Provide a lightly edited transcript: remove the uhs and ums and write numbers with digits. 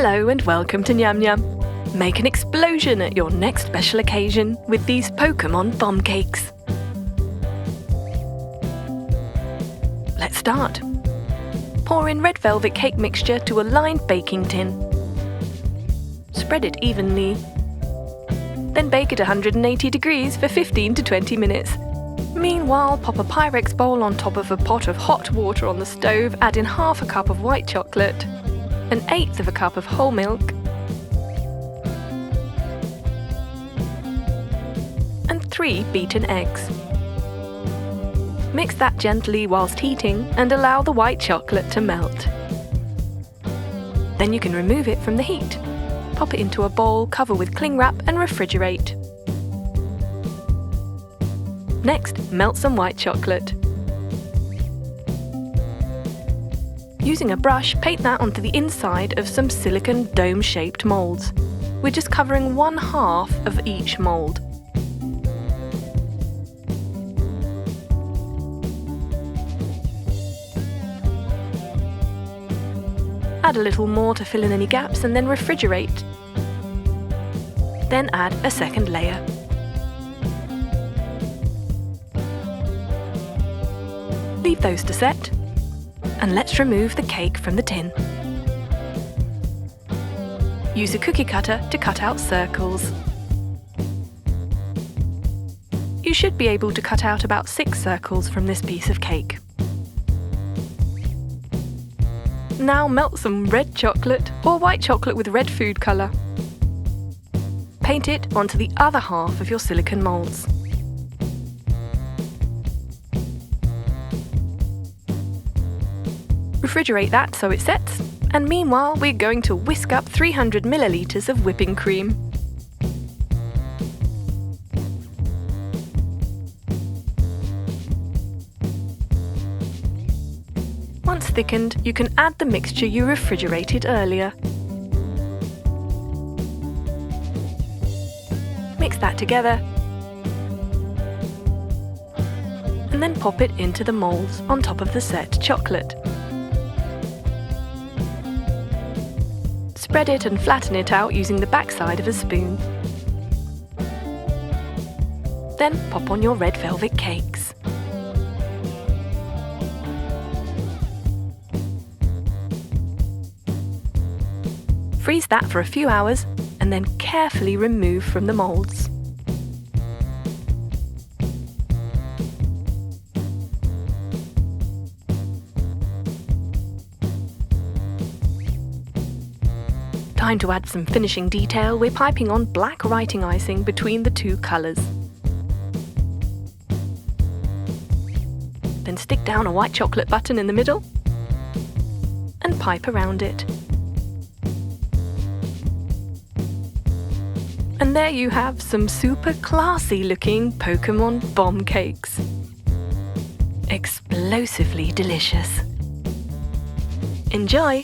Hello and welcome to Nyam Nyam. Make an explosion at your next special occasion with these Pokémon Bomb Cakes. Let's start. Pour in red velvet cake mixture to a lined baking tin. Spread it evenly. Then bake at 180 degrees for 15 to 20 minutes. Meanwhile, pop a Pyrex bowl on top of a pot of hot water on the stove, add in half a cup of white chocolate, 1/8 of a cup of whole milk, and 3 beaten eggs. Mix that gently whilst heating and allow the white chocolate to melt. Then you can remove it from the heat. Pop it into a bowl, cover with cling wrap and refrigerate. Next, melt some white chocolate. Using a brush, paint that onto the inside of some silicone dome-shaped moulds. We're just covering 1/2 of each mould. Add a little more to fill in any gaps and then refrigerate. Then add a second layer. Leave those to set, and let's remove the cake from the tin. Use a cookie cutter to cut out circles. You should be able to cut out about 6 circles from this piece of cake. Now melt some red chocolate or white chocolate with red food colour. Paint it onto the other half of your silicone moulds. Refrigerate that so it sets, and meanwhile we're going to whisk up 300 millilitres of whipping cream. Once thickened, you can add the mixture you refrigerated earlier. Mix that together, and then pop it into the moulds on top of the set chocolate. Spread it and flatten it out using the backside of a spoon. Then pop on your red velvet cakes. Freeze that for a few hours and then carefully remove from the moulds. Time to add some finishing detail. We're piping on black writing icing between the 2 colours. Then stick down a white chocolate button in the middle and pipe around it. And there you have some super classy looking Pokémon Bomb Cakes. Explosively delicious. Enjoy!